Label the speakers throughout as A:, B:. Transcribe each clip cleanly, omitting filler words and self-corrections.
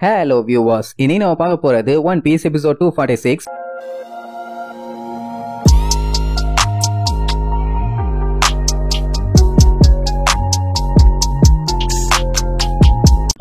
A: Hello viewers, இனி நம்ம பார்க்க போறது ஒன் பீஸ் எபிசோட் 246.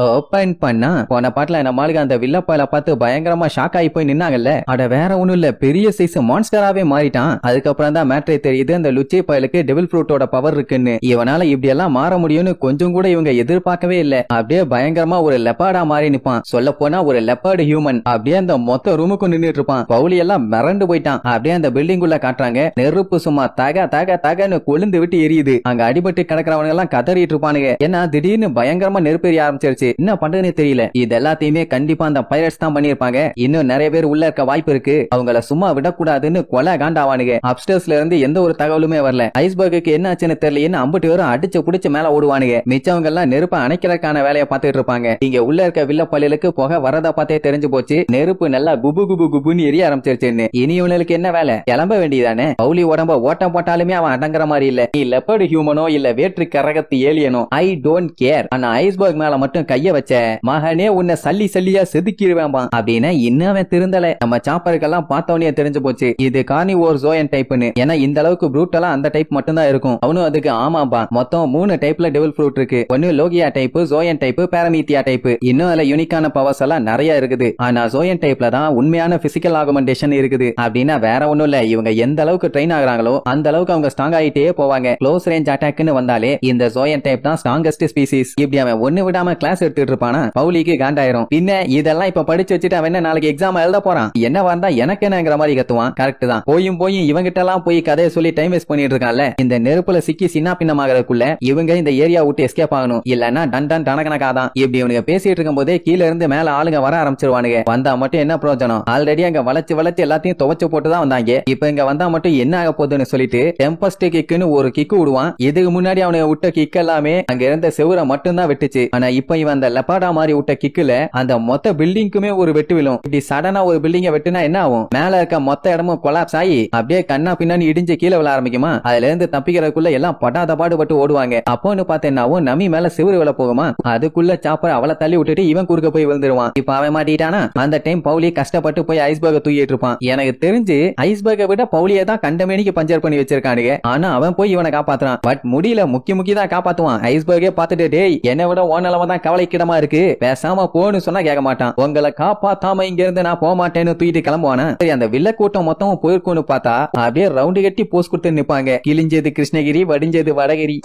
A: ஓபன் பண்ணா போன பாட்டுல நம்மளுக்கு அந்த வில்லப்பாயில பார்த்து பயங்கரமா ஷாக் ஆகி போய் நின்னாங்கல்ல. அட வேற ஒண்ணும் இல்ல, பெரிய சைஸ் மான்ஸ்டராவே மாறிட்டான். அதுக்கப்புறம் தான் மேட்ரே தெரியுது அந்த லுச்சி பயலுக்கு டெவில் ஃப்ரூட்டோட பவர் இருக்குன்னு. இவனால இப்படி எல்லாம் மாற முடியும்னு கொஞ்சம் கூட இவங்க எதிர்பார்க்கவே இல்ல. அப்படியே பயங்கரமா ஒரு லெப்பார்டா மாறி நிப்பான். சொல்ல போனா ஒரு லெப்பார்டு ஹியூமன். அப்படியே அந்த மொத்த ரூமுக்கும் நின்னுட்டு இருப்பான். பவுலி எல்லாம் மிரண்டு போயிட்டான். அப்படியே அந்த பில்டிங் உள்ள காட்டுறாங்க. நெருப்பு சும்மா தக தக தகன்னு கொழுந்து விட்டு எரியுது. அங்க அடிபட்டு கிடக்கிறவங்க எல்லாம் கதறிட்டு இருப்பானுங்க. ஏன்னா திடீர்னு பயங்கரமா நெருப்பு எரிய ஆரம்பிச்சிருச்சு. என்ன பண்றதுன்னு தெரியல. இது எல்லாத்தையுமே கண்டிப்பா அந்த பைரட்ஸ் தான் பண்ணிருப்பாங்க. இன்னும் நிறைய பேர் உள்ள இருக்க வாய்ப்பு இருக்கு. அவங்கள சும்மா விடக்கூடாதுன்னு கொலை காண்டாவானுங்க. அப்ஸ்டர்ஸ்ல இருந்து எந்த ஒரு தகவலுமே வரல. ஐஸ்பர்க்கு என்ன ஆச்சுன்னு தெரியல. அம்புட்டு பேரும் அடிச்சு புடிச்சு மேல ஓடுவானுங்க. மிச்சவங்க எல்லாம் நெருப்ப அணைக்கிறதுக்கான வேலையை பார்த்துட்டு இருப்பாங்க. இங்க உள்ள இருக்க வில்ல பள்ளிகளுக்கு புகை வரத பார்த்தே தெரிஞ்சு போச்சு. நெருப்பு நல்லா குபு குபு குபுன்னு எரிய ஆரம்பிச்சிருச்சுன்னு. இனி இவனுக்கு என்ன வேலை? கிளம்ப வேண்டியதானே. பவுலி உடம்ப ஓட்டம் போட்டாலுமே அவன் அடங்குற மாதிரி இல்ல. நீ லெப்பர்டு ஹியூமனோ இல்ல வேற்று கரகத்து ஏலியனோ ஐ டோன்ட் கேர். ஆனா ஐஸ்பர்க் மேல மட்டும் கைய வச்ச மகனே உன்னை சல்லி சல்லியா செதுக்கிடுவேன் அப்படின்னா இன்னும் திருந்தல. நம்ம சாப்பருக்கெல்லாம் பார்த்தவனே தெரிஞ்சு போச்சு இது கார்னிவோர் ஜோயன் டைப்னு. ஏன்னா இந்த அளவுக்கு ப்ரூட்டலா அந்த டைப் மட்டும் தான் இருக்கும். அவனும் அதுக்கு ஆமாம்பா. மொத்தம் 3 டைப்ல டெவில் ஃப்ரூட் இருக்கு. ஒன்னு Lohia type, Joan type, பாரமீத்தியா type. இன்னும் அதுல யூனிக்கான பவர்ஸ் எல்லாம் நிறைய இருக்குது. ஆனா ஜோயன் டைப்ல தான் உண்மையான பிசிக்கல் ஆகுமெண்டேஷன் இருக்குது. அப்படின்னா வேற ஒண்ணும் இல்ல, இவங்க எந்த அளவுக்கு ட்ரெயின் ஆகுறாங்களோ அந்த அளவுக்கு அவங்க ஸ்ட்ராங் ஆயிட்டே போவாங்க. க்ளோஸ் ரேஞ்ச் அட்டாக்னு வந்தாலே இந்த ஜோயன் டைப் தான் ஸ்ட்ராங்கஸ்ட் ஸ்பீசிஸ். இப்படி அவன் ஒண்ணு விடாம கிளாஸ் எடுத்துட்டு இருப்பானா பவுலிக்கு காண்டாயிரும். பின்ன இதெல்லாம் இப்ப படிச்சு வச்சுட்டு அவன் என்ன நாளைக்கு எக்ஸாம் எழுத போறான்? என்ன வந்தா எனக்கு என்னங்கிற மாதிரி கத்துவான். கரெக்ட் தான். போயும் இவங்கிட்ட எல்லாம் போய் கதையை சொல்லி டைம் வேஸ்ட் பண்ணிட்டு இருக்கான்ல. இந்த நெருப்புல சிக்கி சின்ன பின்னமாகறதுக்குள்ள இவங்க இந்த ஏரியா விட்டு எஸ்கேப் ஆகணும். இல்லன்னா டன் டன் டனகனக்காதான். இப்படி இவனுக்கு பேசிட்டு இருக்கும் போதே கீழ இருந்து மேல ஆளுங்க வர ஆரம்பிச்சிருவானுங்க. வந்தா மட்டும் என்ன பிரயோஜனம்? ஆல்ரெடி அங்க வளைச்சு வளைச்சு எல்லாத்தையும் துவச்சு போட்டுதான் வந்தாங்க. இப்ப இங்க வந்தா மட்டும் என்ன ஆக போகுதுன்னு சொல்லிட்டு டெம்பஸ்ட் கிக்குன்னு ஒரு கிக்கு விடுவான். இதுக்கு முன்னாடி அவனுக்கு விட்ட கிக் எல்லாமே அங்க இருந்த செவுரை மட்டும் தான் வெட்டுச்சு. ஆனா இப்ப இவன் அந்த லெப்பாடா மாதிரி விட்ட கிக்குல அந்த மொத்த பில்டிங்குமே ஒரு வெட்டு விழும். இப்படி சடனா ஒரு பில்டிங்க வெட்டுனா என்ன ஆகும்? மேல இருக்க மொத்த இடமும் கொலாப்ஸ் ஆகி அப்படியே கண்ணா பின்னாடி இடிஞ்சு கீழே விழ ஆரம்பிக்குமா? அதுல இருந்து தப்பிக்கிறதுக்குள்ள எல்லாம் படாத பாடுபட்டு ஓடுவாங்க. அப்போன்னு பார்த்தேன்னாவும் நமி மேல சிவரு விழ போகுமா? அதுக்குள்ள சாப்பர் அவளை தள்ளி விட்டுட்டு இவன் குறுக்க போய் விழுந்துருவான். இப்ப அவன் மாட்டிட்டானா? அந்த டைம் பவுலி கஷ்டப்பட்டு போய் ஐஸ்பர்க தூக்கிட்டு இருப்பான். எனக்கு தெரிஞ்சு ஐஸ்பர்கை விட பவுலியை தான் கண்டமேனிக்கு பஞ்சர் பண்ணி வச்சிருக்கானுங்க. ஆனா அவன் போய் இவனை காப்பாத்துறான். பட் முடியல, முக்கி தான் காப்பாத்துவான். ஐஸ்பர்கே பார்த்துட்டு டேய் என்னை விட ஓனலவ தான் கவலைக்கிடமா இருக்கு, பேசாம போன்னு சொன்னா கேட்க மாட்டான். உங்களை காப்பாத்தாம இங்க இருந்து நான் போக மாட்டேன்னு தூக்கிட்டு கிளம்புவானா? சரி, அந்த வில்ல கூட்டம் மொத்தம் போயிருக்கும்னு பார்த்தா அப்படியே ரவுண்டு கட்டி போஸ்ட் கொடுத்து நிப்பாங்க. கிழிஞ்சது கிருஷ்ணகிரி, வடிஞ்சது வடகிரி,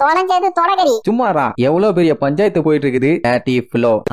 A: சும்மாரா எவ்வளவு பெரிய பஞ்சாயத்து போயிட்டு இருக்குது.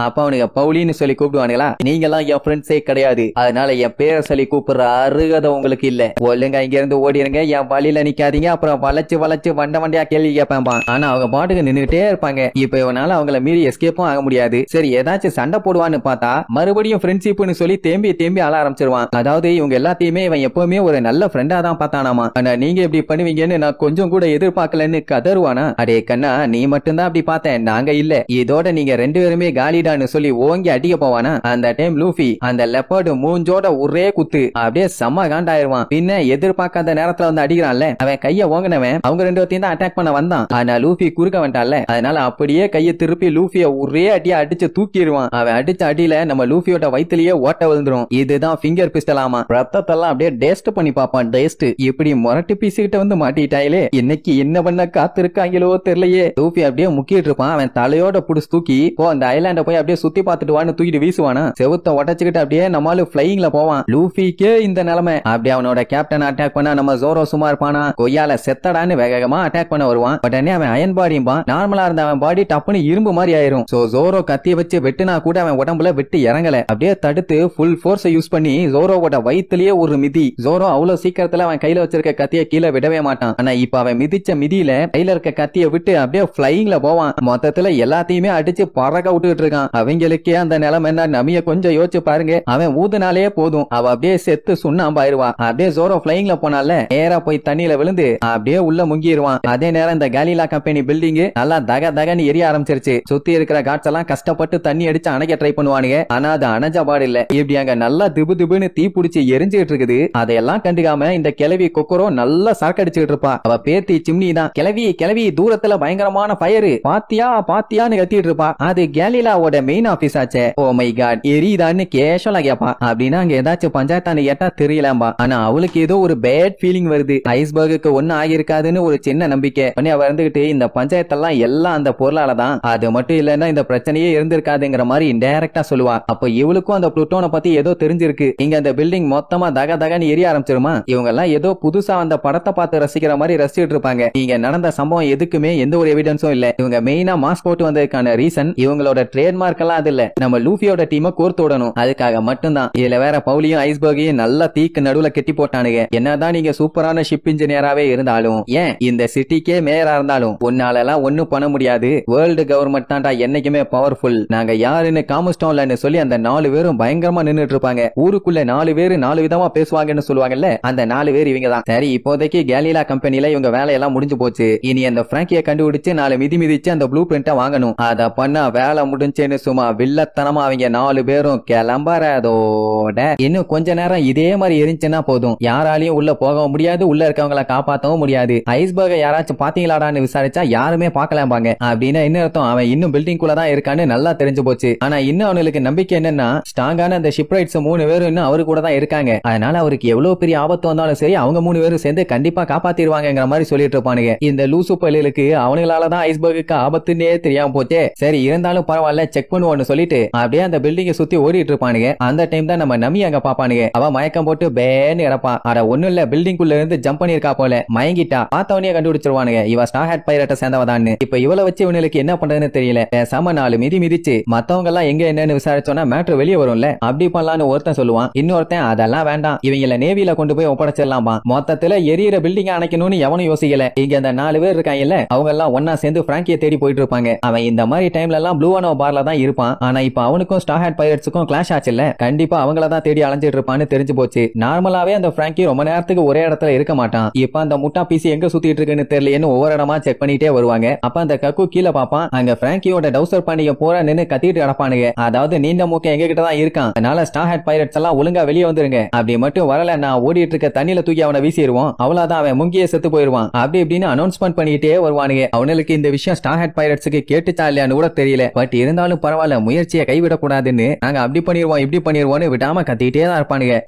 A: அப்ப அவனுக்கு பவுலின்னு சொல்லி கூப்பிடுவானுங்களா? நீங்க எல்லாம் என் ஃப்ரெண்ட்ஸே கிடையாது, அதனால என் பேரை சொல்லி கூப்பிடுற அருகதை உங்களுக்கு இல்ல. ஒழுங்கா இங்க இருந்து ஓடிடுங்க, என் வழியில நிக்காதீங்க. அப்புறம் வளைச்சு வளைச்சு வண்டையா கேள்வி கேட்பான். ஆனா அவங்க பாட்டுக்கு நின்றுட்டே இருப்பாங்க. இப்ப இவனால அவங்கள மீறி எஸ்கேப்பும் ஆக முடியாது. சரி, ஏதாச்சும் சண்டை போடுவான்னு பார்த்தா மறுபடியும் ஃப்ரெண்ட்ஷிப்னு சொல்லி தேம்பி அழ ஆரம்பிச்சிருவான். அதாவது இவங்க எல்லாத்தையுமே இவன் எப்பவுமே ஒரு நல்ல ஃப்ரெண்டா தான் பார்த்தானாமா. ஆனா நீங்க இப்படி பண்ணுவீங்கன்னு நான் கொஞ்சம் கூட எதிர்பார்க்கலன்னு கதறுவானா? அடே கண்ணா, நீ மட்டும் தான் அப்படி பார்த்தேன், நாங்க இல்ல. இதோட நீங்க 2 பேருமே காலிடான்னு சொல்லி ஓங்கி அடிக்க போவானா? அந்த டைம் லூஃபி அந்த லெப்பர்டு மூஞ்சோட ஒரே குத்து அப்படியே செம்ம காண்டாயிருவான். பின்ன எதிர்பார்க்காத நேரத்துல வந்து அடிக்கிறான்ல, அவன் கைய ஓங்கினவன் அவங்க 2 பேர்த்தையும் தான் அட்டாக் பண்ண வந்தான். ஆனா லூஃபி குறுக்க வந்துட்டான்ல, அதனால அப்படியே கைய திருப்பி லூஃபிய ஒரே அடியா அடிச்சு தூக்கிடுவான். அவன் அடிச்ச அடியில நம்ம லூஃபியோட வயிற்றுலயே ஓட்ட விழுந்துரும். இதுதான் ஃபிங்கர் பிஸ்டல் ஆமா. ரத்தத்தெல்லாம் அப்படியே டேஸ்ட் பண்ணி பாப்பான். டேஸ்ட் இப்படி முரட்டு பீசிக்கிட்ட வந்து மாட்டிட்டாயிலே, இன்னைக்கு என்ன பண்ண காத்திருக்காங்களோ தெரியலையே. லூஃபி அப்படியே முக்கிட்டு இருப்பான். அவன் தலையோட புடிச்சு தூக்கி போ அந்த ஐலாண்ட போய் அப்படியே சுத்தி பார்த்துட்டு வான்னு தூக்கிட்டு வீசுவானா? செவுத்த உடச்சுக்கிட்டு அப்படியே நம்மளு பிளையிங்ல போவான். லூஃபிக்கே இந்த நிலைமை. அப்படியே அவனோட கேப்டன் அட்டாக் பண்ணா நம்ம ஜோரோ சும்மா இருப்பானா? கொய்யால செத்தடான்னு வேகமா அட்டாக் பண்ண வருவான். உடனே அவன் அயன் பாடியும்பா. நார்மலா இருந்த அவன் பாடி டப்புன்னு இரும்பு மாதிரி ஆயிரும். சோ ஜோரோ கத்திய வச்சு வெட்டுனா கூட அவன் உடம்புல வெட்டு இறங்கல. அப்படியே தடுத்து ஃபுல் ஃபோர்ஸ் யூஸ் பண்ணி ஜோரோவோட வயிற்றுலயே ஒரு மிதி. ஜோரோ அவ்வளவு சீக்கிரத்துல அவன் கையில வச்சிருக்க கத்திய கீழே விடவே மாட்டான். ஆனா இப்ப அவன் மிதிச்ச மிதியில கையில இருக்க கத்திய விட்டு அப்படியே பிளையிங்ல போவான். மொத்தத்துல எல்லாத்தையுமே அடிச்சு பறக்க விட்டுட்டு இருக்கான். அவங்களுக்கே அந்த நிலைமை என்ன? நமிய கொஞ்சம் யோசிச்சு பாருங்க. அவன் ஊதுனாலே போதும், அவ அப்படியே செத்து சுண்ணாம்பாயிருவா. அப்படியே ஜோரோ பிளையிங்ல போனால நேரா போய் தண்ணியில விழுந்து அப்படியே உள்ள முங்கிடுவான். அதே நேரம் இந்த காலிலா கம்பெனி பில்டிங் நல்லா தகன்னு எரிய ஆரம்பிச்சிருச்சு. சுத்தி இருக்கிற காட்ஸ் எல்லாம் எல்லாம் கஷ்டப்பட்டு தண்ணி அடிச்சு அணைக்க ட்ரை பண்ணுவானுங்க. ஆனா அது அணைஞ்ச பாடு இல்ல. இப்படி அங்க நல்லா திபு திபுன்னு தீ பிடிச்சி எரிஞ்சுட்டு இருக்குது. அதையெல்லாம் கண்டுக்காம இந்த கிளவி கொக்கரோ நல்லா சரக்கடிச்சுட்டு இருப்பா. அவ பேத்தி சிம்னி தான் கிளவி கிளவி தூரத்துல பயங்கரமான ஃபயரு பாத்தியா பாத்தியான்னு கத்திட்டு இருப்பா. அது கேலிலாவோட மெயின் ஆபீஸ் ஆச்சே. ஓ மை காட் எரியுதான்னு கேஷுவலா கேப்பா. அப்படின்னா அங்க ஏதாச்சும் பஞ்சாயத்தான்னு கேட்டா தெரியலாம்பா. ஆனா அவளுக்கு ஏதோ ஒரு பேட் ஃபீலிங் வருது. ஐஸ்பர்க்கு ஒன்னும் ஆகியிருக்காதுன்னு ஒரு சின்ன நம்பிக்கை பண்ணி அவ இருந்துகிட்டு இந்த பஞ்சாயத்தெல்லாம் எல்லாம் அந்த பொருளாலதான், அது மட்டும் இல்லன்னா இந்த பிரச்சனையே இருந்திருக்காதுங்கிற மாதிரி இன்டைரக்டா சொல்லுவா. அப்ப இவளுக்கும் அந்த புளூட்டோனை பத்தி ஏதோ தெரிஞ்சிருக்கு. இங்க அந்த பில்டிங் மொத்தமா தக தகன்னு எரிய ஆரம்பிச்சிருமா. இவங்க எல்லாம் ஏதோ புதுசா அந்த படத்தை பார்த்து ரசிக்கிற மாதிரி ரசிச்சுட்டு இருப்பாங்க. இங்க நடந்த சம்பவம் எதுக்குமே எந்த ஒரு எவிடன்ஸும் இல்ல. இவங்க மெயினா மாஸ்க் போட்டு வந்ததுக்கான ரீசன் இவங்களோட ட்ரேட்மார்க் எல்லாம் அது இல்ல, நம்ம லூஃபியோட டீமை கோர்த்து விடணும். அதுக்காக மட்டும்தான். இதுல வேற பவுலியும் ஐஸ்பர்கையும் நல்லா தீக்கு நடுவுல கெட்டி போட்டானுங்க. என்னதான் நீங்க சூப்பரான ஷிப் இன்ஜினியராவே இருந்தாலும், ஏன் இந்த சிட்டிக்கே மேயரா இருந்தாலும் உன்னால எல்லாம் ஒண்ணும் பண்ண முடியாது. வேர்ல்டு கவர்மெண்ட் தான்டா என்னைக்குமே பவர்ஃபுல். நாங்க யாருன்னு காமிச்சிட்டோம்லன்னு சொல்லி அந்த 4 பேரும் பயங்கரமா நின்னுட்டு இருப்பாங்க. ஊருக்குள்ள 4 பேரு 4 விதமா பேசுவாங்கன்னு சொல்லுவாங்கல்ல, அந்த 4 பேர் இவங்க தான். சரி இப்போதைக்கு கேலிலா கம்பெனில இவங்க வேலையெல்லாம் முடிஞ்சு போச்சு. இனி அந்த பிராங்கிய கண்டுபிடிச்சு 4 மிதி மிதிச்சு அந்த ப்ளூ பிரிண்ட வாங்கணும். அத பண்ணா வேலை முடிஞ்சேன்னு சும்மா வில்லத்தனமா அவங்க 4 பேரும் கிளம்பறதோட இன்னும் கொஞ்ச நேரம் இதே மாதிரி எரிஞ்சுன்னா போதும். யாராலையும் உள்ள போக முடியாது, உள்ள இருக்கவங்களை காப்பாற்றவும் முடியாது. ஐஸ்பர்கை யாராச்சும் பாத்தீங்களாடான்னு விசாரிச்சா யாருமே பாக்கலாம்பாங்க. அப்படின்னு என்ன அர்த்தம், அவன் இன்னும் பில்டிங் குள்ள தான் இருக்கான்னு நல்லா தெரிஞ்சு போச்சு. ஆனா இன்னும் அவனுக்கு நம்பிக்கை என்னன்னா ஸ்ட்ராங்கான அந்த ஷிப்ரைட்ஸ் 3 பேரும் இன்னும் அவரு கூட தான் இருக்காங்க. அதனால அவருக்கு எவ்வளவு பெரிய ஆபத்து வந்தாலும் சரி அவங்க 3 பேரும் சேர்ந்து கண்டிப்பா காப்பாத்திடுவாங்கிற மாதிரி சொல்லிட்டு இருப்பானுங்க. இந்த லூசு பள்ளிகளுக்கு அவங்களாலதான் ஐஸ்பர்க்கு ஆபத்துன்னே தெரியாம போச்சே. சரி இருந்தாலும் பரவாயில்ல செக் பண்ணுவோம்னு சொல்லிட்டு அப்படியே அந்த பில்டிங்கை சுத்தி ஓடிட்டு இருப்பானுங்க. அந்த டைம் தான் நம்ம நமி அங்க பாப்பானுங்க. அவ மயக்கம் போட்டு பேன்னு இறப்பா. அட ஒண்ணும் இல்ல பில்டிங் குள்ள இருந்து ஜம்ப் பண்ணிருக்கா போல, மயங்கிட்டா. பார்த்தவனே கண்டுபிடிச்சிருவானுங்க இவ ஸ்டார் ஹேட் பைரட்டை சேர்ந்தவதான்னு. இப்ப இவளை வச்சு இவனுக்கு என்ன பண்றதுன்னு தெரியல. பேசாம 4 மிதி மிதிச்சு மத்தவங்க எல்லாம் எங்க என்னன்னு விசாரிச்சோன்னா மேட்ரு வெளியே வரும்ல, அப்படி பண்ணலான்னு ஒருத்தன் சொல்லுவான். இன்னொருத்தன் அதெல்லாம் வேண்டாம் இவங்கள நேவில கொண்டு போய் ஒப்படைச்சிடலாமா. மொத்தத்துல எரியற பில்டிங் அணைக்கணும்னு எவனும் யோசிக்கல. இங்க அந்த 4 பேர் இருக்காங்கல்ல அவங்க எல்லாம் ஒன்னா சேர்ந்து பிராங்கியை தேடி போயிட்டு இருப்பாங்க. அவன் இந்த மாதிரி டைம்ல எல்லாம் ப்ளூ ஆனோ பார்ல தான் இருப்பான். ஆனா இப்ப அவனுக்கும் ஸ்டார் ஹேட் பைரட்ஸுக்கும் கிளாஷ் ஆச்சுல்ல, கண்டிப்பா அவங்கள தான் தேடி அலைஞ்சிட்டு இருப்பான்னு தெரிஞ்சு போச்சு. நார்மலாவே அந்த பிராங்கி ரொம்ப நேரத்துக்கு ஒரே இடத்துல இருக்க மாட்டான். இப்ப அந்த முட்டா பீசி எங்க சுத்திட்டு இருக்குன்னு தெரியலன்னு ஒவ்வொரு இடமா செக் பண்ணிட்டே வருவாங்க. அப்ப அந்த கக்கு கீழே பாப்பான். அங்க பிராங்கியோட டவுசர் பண்ணிக்க போற நின்னு கத்திட்டு கிடப்பானுங்க. அதாவது நீண்ட மூக்க எங்க கிட்ட தான் இருக்கான், அதனால ஸ்டார் ஹேட் பைரட்ஸ் எல்லாம் ஒழுங்கா வெளியே வந்துருங்க. அப்படி மட்டும் வரல நான் ஓடிட்டு இருக்க தண்ணியில தூக்கி அவனை வீசிடுவோம், அவ்வளவுதான் அவன் முங்கிய செத்து போயிருவான். அப்படி இப்படின்னு அனௌன்ஸ்மெண்ட் பண்ணிட்டே வருவானுங்க. அவனுக்கு இந்த விஷயம் ஸ்டார் ஹேட் பைரட்ஸுக்கு கேட்டுச்சா இல்லையான்னு கூட தெரியல. பட் இருந்தாலும் பரவாயில்ல முயற்சியை கைவிடக்கூடாதுன்னு நாங்க அப்படி பண்ணிடுவோம் இப்படி பண்ணிடுவோம்னு விடாம கத்திட்டே தான் இருப்பானுங்க.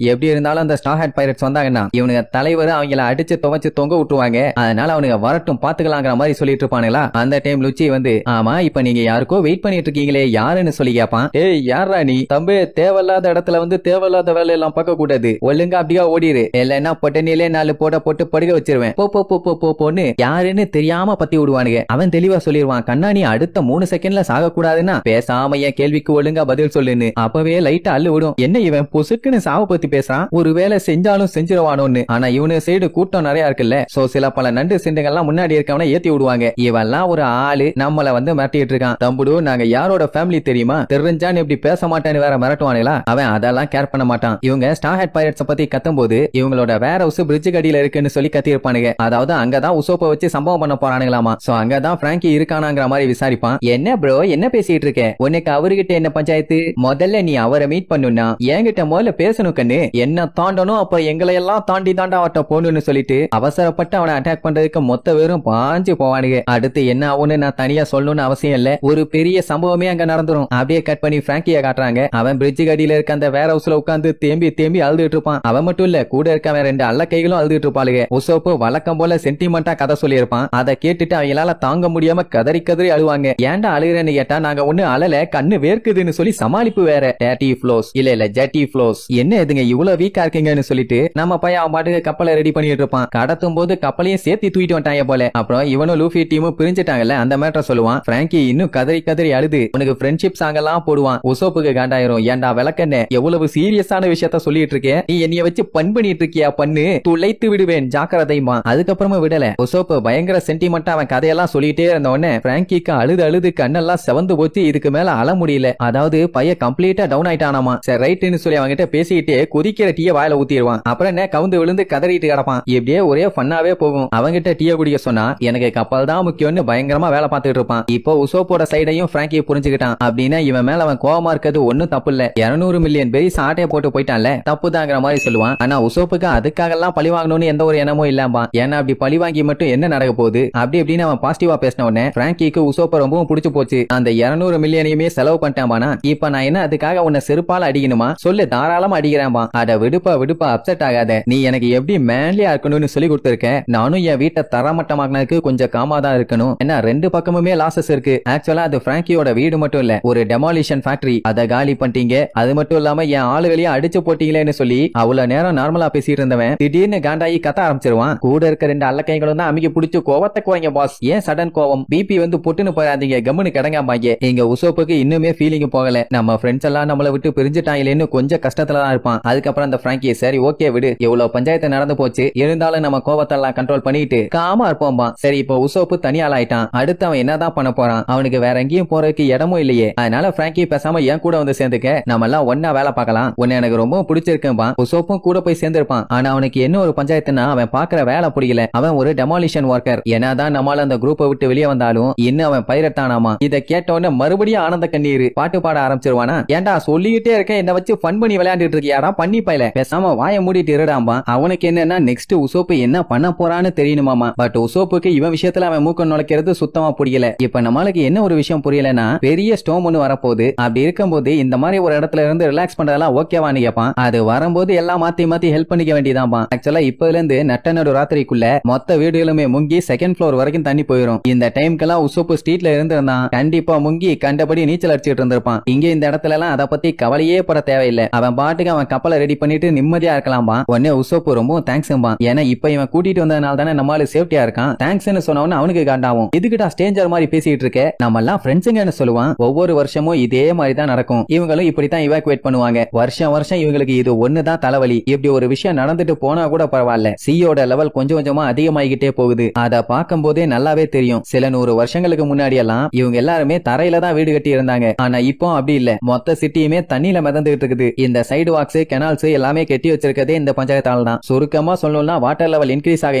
A: எப்படி இருந்தாலும் அந்த ஸ்டார் ஹேட் பைரட்ஸ் வந்தாங்கன்னா இவனுங்க தலைவர் அவங்கள அடிச்சு துவச்சு தொங்க விட்டுருவாங்க. அதனால அவனுங்க வரட்டும் பாத்துக்கலாங்கிற மாதிரி சொல்லிட்டு இருப்பானுங்களா. அந்த டைம் லுச்சி வந்து ஆமா இப்ப நீங்க யாருக்கோ வெயிட் பண்ணிட்டு இருக்கீங்களே யாருன்னு சொல்லி கேட்பான். ஏய் யாரா நீ தம்பி, தேவையில்லாத இடத்துல வந்து தேவையில்லாத வேலையெல்லாம் பார்க்க கூடாது, ஒழுங்கா அப்படியா ஓடிரு, இல்லைன்னா பொட்டனிலே 4 போட்டு படுக்க வச்சிருவேன் போ போ போ போ போன்னு யாருன்னு தெரியாம பத்தி விடுவானுங்க. அவன் தெளிவா சொல்லிடுவான், கண்ணா நீ அடுத்த 3 செகண்ட்ல சாக கூடாதுன்னா பேசாம என் கேள்விக்கு ஒழுங்கா பதில் சொல்லுன்னு. அப்பவே லைட்டா அள்ளு விடும். என்ன இவன் பொசுக்குன்னு சாவ பத்தி பேசுறான், ஒரு வேலை செஞ்சாலும் செஞ்சிருவானோன்னு. ஆனா இவனு சைடு கூட்டம் நிறைய இருக்குல்ல, சோ சில பல நண்டு சிண்டுகள்லாம் முன்னாடி இருக்கவன ஏத்தி விடுவாங்க. இவெல்லாம் ஒரு ஆளு நம்மள வந்து மிரட்டிட்டு இருக்கான். தம்புடு நாங்க யாரோட ஃபேமிலி தெரியுமா, தெரிஞ்சான்னு இப்படி பேச மாட்டேன்னு வேற மிரட்டுவானுங்களா. அவன் அதெல்லாம் கேர் பண்ண மாட்டான். இவங்க ஸ்டார் ஹேட் பைரட்ஸ் பத்தி கத்தும் போது இவங்களோட வேற ஹவுஸ் பிரிட்ஜ் கடியில இருக்குன்னு சொல்லி கத்தி இருப்பானுங்க. அதாவது அங்கதான் உசோப்ப வச்சு சம்பவம் பண்ண போறானுங்களாமா. சோ அங்கதான் பிராங்கி இருக்கானாங்கிற மாதிரி விசாரிப்பான். என்ன ப்ரோ என்ன பேசிட்டு இருக்க, உனக்கு அவர்கிட்ட என்ன பஞ்சாயத்து, முதல்ல நீ அவரை மீட் பண்ணுனா என்கிட்ட முதல்ல பேசணும் கண்ணு, என்ன தாண்டணும் அப்ப எங்களை எல்லாம் தாண்டி தாண்டா அவட்ட போகணும்னு சொல்லிட்டு அவசரப்பட்டு அவனை அட்டாக் பண்றதுக்கு மொத்த பேரும் பாஞ்சு போவானுங்க. அடுத்து என்ன ஆகும்னு நான் தனியா சொல்லணும்னு அவசியம் இல்ல, ஒரு பெரிய சம்பவமே அங்க நடந்துரும். அப்படியே கட் பண்ணி பிராங்கிய காட்டுறாங்க. அவன் பிரிட்ஜ் கடியில இருக்க அந்த வேற ஹவுஸ்ல உட்கார்ந்து தேம்பி தேம்பி அழுதுட்டு இருப்பான். அவன் மட்டும் இல்ல கூட இருக்க 2 அல்ல கைகளும் அழுதுட்டு இருப்பாளுங்க. உசோப்பு வழக்கம் போல சென்டிமெண்டா கதை சொல்லி இருப்பான். அதை கேட்டுட்டு அவங்களால தாங்க முடியாம கதறி கதறி அழுவாங்க. ஏன்டா அழுகிறேன்னு கேட்டா நாங்க ஒண்ணு அழல கண்ணு வேர்க்குதுன்னு சொல்லி சமாளிப்பு வேற. டேட்டி ஃப்ளோஸ் இல்ல ஜெட்டி ஃப்ளோஸ், என்ன இதுங்க இவ்வளவு வீக்கா இருக்கீங்கன்னு சொல்லிட்டு நம்ம பையன் அவன் பாட்டுக்கு கப்பலை ரெடி பண்ணிட்டு இருப்பான். கடத்தும் போது கப்பலையும் சேர்த்து தூக்கிட்டு வந்துட்டாங்க போல. அப்புறம் இவனும் லூஃபி டீமும் பிரிஞ்சுட்டாங்கல்ல, அந்த மேட்டரை சொல்லுவான். பிராங்கி இன்னும் கதறி கதறி அழுது உனக்கு ஃப்ரெண்ட்ஷிப் சாங் எல்லாம் போடுவான். உசோப்புக்கு காண்டாயிரும். ஏன்டா விளக்கண்ணே எவ்வளவு சீரியஸான விஷயத்த சொல்லிட்டு இருக்கேன், நீ என்னைய வச்சு பண் பண்ணிட்டு இருக்கியா, பண்ணு துளைத்து விடுவேன் ஜாக்கிரதைமா. அதுக்கப்புறமா விடல. உசோப்பு பயங்கர சென்டிமெண்டா அவன் கதையெல்லாம் சொல்லிட்டே இருந்த உடனே பிராங்கிக்கு அழுது அழுது கண்ணெல்லாம் செவந்து போச்சு. இதுக்கு மேல அழ முடியல. அதாவது பைய கம்ப்ளீட்டா டவுன் ஆயிட்டானாமா. சரி ரைட்னு சொல்லி அவங்கிட்ட பேசிக்கிட்டே கொதிக்கிற டீய வாயில ஊத்திடுவான். அப்புறம் என்ன கவுந்து விழுந்து கதறிட்டு கிடப்பான். இப்படியே ஒரே ஃபன்னாவே போகும். அவங்கிட்ட டீய குடிக்க சொன்னா எனக்கு கப்பல் தான் முக்கியம்னு பயங்கரமா வேலை பார்த்துட்டு இருப்பான். இப்போ உசோப்போட சைடையும் பிராங்கி புரிஞ்சுக்கிட்டான். அப்படின்னா இவன் மேல அவன் கோவமா இருக்கிறது ஒன்னும் தப்பு இல்ல. 200 மில்லியன் பெரிஸ் ஆட்டைய போட்டு போயிட்டான்ல, தப்புதாங்கிற மாதிரி சொல்லுவான். ஆனா உசோப்புக்கு அதுக்காக எல்லாம் பழி வாங்கணும்னு எந்த ஒரு எண்ணமும் இல்லாமா. ஏன்னா அப்படி பழி வாங்கி மட்டும் என்ன நடக்க போகுது அப்படி இப்படின்னு அவன் பாசிட்டிவா பேசின உடனே பிராங்கிக்கு உசோப்ப ரொம்பவும் பிடிச்சு போச்சு. அந்த 200 மில்லியனையுமே செலவு பண்ணிட்டான். இப்ப நான் என்ன அதுக்காக உன்னை செருப்பால அடிக்கணுமா சொல்லு, தாராளமா அடிக்கிறேன்பா. அட விடுப்பா அப்செட் ஆகாத, நீ எனக்கு எப்படி மேன்லியா இருக்கணும்னு சொல்லி கொடுத்திருக்க. நானும் என் வீட்டை தரமட்டமாக்குனதுக்கு கொஞ்சம் காமா தான் இருக்கணும். ஏன்னா ரெண்டு பக்கமுமே லாசஸ் இருக்கு. ஆக்சுவலா அது பிராங்கியோட வீடு மட்டும் இல்ல, ஒரு டெமாலிஷன் ஃபேக்டரி. அதை காலி பண்ணிட்டீங்க. அது மட்டும் இல்லாம என் ஆளுகளையும் அடிச்சு போட்டீங்களேன்னு சொல்லி அவ்வளவு நேரம் நார்மலா பேசிட்டு இருந்தவன் திடீர்னு காண்டாயி கத்த ஆரம்பிச்சிருவான். கூட இருக்க ரெண்டு அல்லக்கைகளும் தான் அமைக்க பிடிச்சு கோவத்தக்குவாங்க. பாஸ் ஏன் சடன் கோவம், பிபி வந்து பொட்டுன்னு போயிடாதீங்க, கம்முன்னு கிடங்காமாங்க. எங்க உசோப்புக்கு இன்னுமே ஃபீலிங் போகல. நம்ம ஃப்ரெண்ட்ஸ் எல்லாம் நம்மளை விட்டு பிரிஞ்சுட்டாங்களேன்னு கொஞ்சம் கஷ்டத்துல தான் இருப்பான். அதுக்கப்புறம் அந்த பிராங்கி சரி ஓகே விடு, எவ்வளவு பஞ்சாயத்து நடந்து போச்சு, இருந்தாலும் நம்ம கோவத்தெல்லாம் கண்ட்ரோல் பண்ணிட்டு காமா இருப்போம்பா. சரி இப்போ உசோப்பு தனியால் ஆயிட்டான், அடுத்து அவன் என்னதான் பண்ண போறான், அவனுக்கு வேற எங்கேயும் போறதுக்கு இடமும் இல்லையே. அதனால பிராங்கி பேசாம என் கூட வந்து சேர்ந்துக்க, நம்ம எல்லாம் ஒன்னா வேலை பார்க்கலாம், உன்னை எனக்கு ரொம்ப பிடிச்சிருக்கும்பா. உசோப்பும் கூட போய் சேர்ந்திருப்பான். ஆனா அவனுக்கு என்ன ஒரு பஞ்சாயத்துனா அவன் பாக்குற வேலை புரியல. அவன் ஒரு டெமாலிஷன் ஒர்க்கர். என்னதான் நம்மால அந்த குரூப்பை விட்டு வெளியே வந்தாலும் இன்னும் அவன் பைரட் தானாமா. இதை கேட்டோன்னு மறுபடியும் ஆனந்த கண்ணீர் பாட்டு பாட ஆரம்பிச்சிருவானா. ஏன்டா சொல்லிக்கிட்டே இருக்கேன், என்ன வச்சு ஃபன் பண்ணி விளையாண்டுட்டு இருக்கியாடா பண்ணி பையல, பேசாம வாயை மூடிட்டு இருடாம்பா. அவனுக்கு என்னன்னா நெக்ஸ்ட் உசோப்பு என்ன பண்ண போறான்னு தெரியணுமாமா. பட் உசோப்புக்கு இவன் விஷயத்துல அவன் மூக்க நுழைக்கிறது சுத்தமா புரியல. இப்ப நம்மளுக்கு என்ன ஒரு விஷயம் புரியலன்னா, பெரிய ஸ்டோம் ஒன்னு வரப்போகுது. அப்படி இருக்கும்போது இந்த மாதிரி ஒரு இடத்துல இருந்து ரிலாக்ஸ் பண்றதெல்லாம் ஓகேவான்னு கேட்பான். அது வரும்போது எல்லாம் மாத்தி ஹெல்ப் பண்ணிக்க வேண்டியதான்பா. ஆக்சுவலா இப்பல இருந்து நட்ட நடு ராத்திரிக்குள்ள மொத்த வீடுகளுமே முங்கி செகண்ட் ஃப்ளோர் வரைக்கும் தண்ணி போயிடும். இந்த டைம்க்கெல்லாம் உசோப்பு ஸ்ட்ரீட்ல இருந்திருந்தான் கண்டிப்பா முங்கி கண்டபடி நீச்சல் அடிச்சிட்டு இருந்திருப்பான். இங்க இந்த இடத்துல எல்லாம் அதை பத்தி கவலையே பட தேவையில்லை. அவன் பாட்டுக்கு அவன் கப்பலை ரெடி பண்ணிட்டு நிம்மதியா இருக்கலாம்பா. உடனே உசோப்பு ரொம்ப தேங்க்ஸ்பா, ஏன்னா இப்ப இவன் கூட்டிட்டு வந்ததுனால தானே நம்மளால சேஃப்டியா இருக்கான். தேங்க்ஸ்னு சொன்னவன அவனுக்கு காண்டாவும். இதுக்கிட்ட ஸ்டேஞ்சர் மாதிரி பேசிட்டு இருக்க, நம்ம எல்லாம் ஃப்ரெண்ட்ஸுங்கன்னு சொல்லுவான். ஒவ்வொரு வருஷமும் இதே மாதிரி தான் நடக்கும். இவங்களும் இப்படித்தான் இவாக்குவேட் பண்ணுவாங்க. வருஷம் இவங்களுக்கு இது ஒண்ணுதான் தலைவலி. இப்படி ஒரு விஷயம் நடந்துட்டு போனா கூட பரவாயில்ல, சியோட லெவல் கொஞ்சம் கொஞ்சமா அதிகமாகிட்டே போகுது. அத பார்க்கும் போதே நல்லாவே தெரியும். சில 100 வருஷங்களுக்கு முன்னாடி எல்லாம் இவங்க எல்லாருமே தரையில தான் வீடு கட்டி இருந்தாங்க. ஆனா இப்போ அப்படி இல்ல, மொத்த சிட்டியுமே தண்ணியில மிதந்துட்டு இருக்குது. இந்த சைடு வாக்ஸ் கெனால்ஸ் எல்லாமே கட்டி வச்சிருக்கதே இந்த பஞ்சாயத்தால தான். சுருக்கமா சொல்லணும்னா வாட்டர் லெவல் இன்க்ரீஸ் ஆக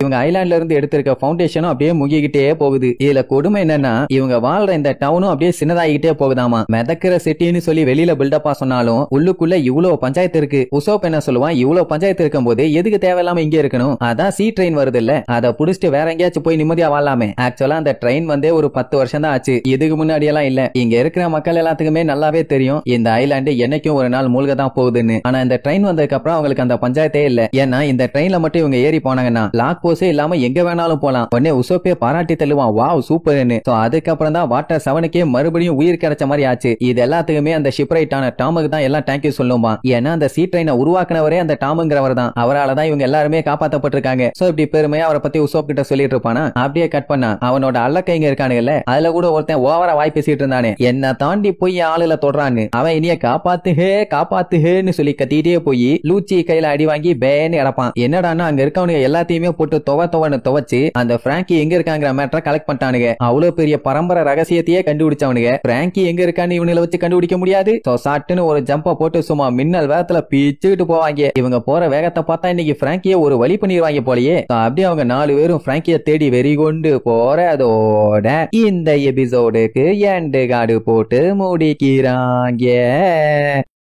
A: இவங்க ஐலாண்ட்ல இருந்து எடுத்திருக்க ஃபவுண்டேஷனும் அப்படியே முங்கிக்கிட்டே போகுது. இதுல கொடுமை என்னன்னா, இவங்க வாழ்ற இந்த டவுனும் அப்படியே சின்னதாகிட்டே போகுதாமா. மிதக்கிற சிட்டின்னு சொல்லி வெளியில பில்டப்பா சொன்னாலும் உள்ளுக்குள்ள இவ்வளவு பஞ்சாயத்து இருக்கு. உசோப் என்ன சொல்லுவான், இவ்வளவு பஞ்சாயத்து இருக்கும் போது எதுக்கு தேவையில்லாம இங்க இருக்கணும், அதான் சி ட்ரெயின் வருது இல்ல, அதை புடிச்சிட்டு வேற எங்கேயாச்சும் போய் நிம்மதியா வாழலாமே. ஆக்சுவலா அந்த ட்ரெயின் வந்தே ஒரு 10 வருஷம் தான் ஆச்சு, இதுக்கு முன்னாடி எல்லாம் இல்ல. இங்க இருக்கிற மக்கள் எல்லாத்துக்குமே நல்லாவே தெரியும் இந்த ஐலாண்டு என்னைக்கும் ஒரு நாள் மூழ்க தான் போகுதுன்னு. ஆனா இந்த ட்ரெயின் வந்ததுக்கு அப்புறம் அவங்களுக்கு அந்த பஞ்சாயத்தே இல்ல. ஏன்னா இந்த ட்ரெயின்ல மட்டும் இவங்க ஏறி போனாங்கன்னா லாக் போஸே இல்லாம எங்க வேணாலும் போலாம். உடனே உசோப்பே பாராட்டி தள்ளுவான், வாவ் சூப்பர்னு. அதுக்கப்புறம் தான் வாட்டர் 7க்கே மறுபடியும் உயிர் கிடைச்ச மாதிரி ஆச்சு. இது எல்லாத்துக்குமே அந்த ஷிப்ரைட்டான டாமுக்கு தான் எல்லாம் தேங்க்யூ சொல்லுமா. ஏன்னா அந்த சி ட்ரெயினை உருவாக்குனவரே அந்த டாமுங்கிறவர் தான். அவரால் தான் இவங்க எல்லாருமே காப்பாற்றப்பட்டிருக்காங்க. சோ இப்படி பெருமையா அவரை பத்தி உசோப் கிட்ட சொல்லிட்டு இருப்பானா. அப்படியே கட் பண்ணா அவனோட அல்லக்கைங்க இருக்கானுங்கல்ல, அதுல கூட ஒருத்தன் ஓவரா வாய் பேசிட்டு இருந்தானே, என்ன தாண்டி போய் ஆளுல தொடுறான்னு. அவன் இனிய காப்பாத்துஹேன்னு சொல்லி கத்திட்டே போய் லூச்சி கையில அடி வாங்கி பேன்னு இறப்பான். என்னடான்னா அங்க இருக்கவனுங்க எல்லாத்தையுமே போட்டு துவன்னு துவச்சு அந்த பிராங்கி எங்க இருக்காங்கிற மேட்டரை கலெக்ட் பண்ணிட்டானுங்க. அவ்வளவு பெரிய பரம்பரை ரகசியத்தையே கண்டுபிடிச்சவனுங்க. பிராங்கி எங்க இருக்கான்னு இவனுல வச்சு கண்டுபிடிக்க முடியாது. சாட்டுன்னு ஒரு ஜம்ப போட்டு சும்மா மின்னல் வேகத்துல பிச்சுக்கிட்டு போவாங்க. இவங்க போற வேகத்தை பார்த்தா இன்னைக்கு பிராங்கிய ஒரு வழி பண்ணிடுவாங்க போலயே. அப்படியே அவங்க 4 பேரும் பிராங்கிய தேடி வெறி கொண்டு போறதோட இந்த எபிசோடுக்கு எண்டு கார்டு போட்டு முடிக்கிறாங்க.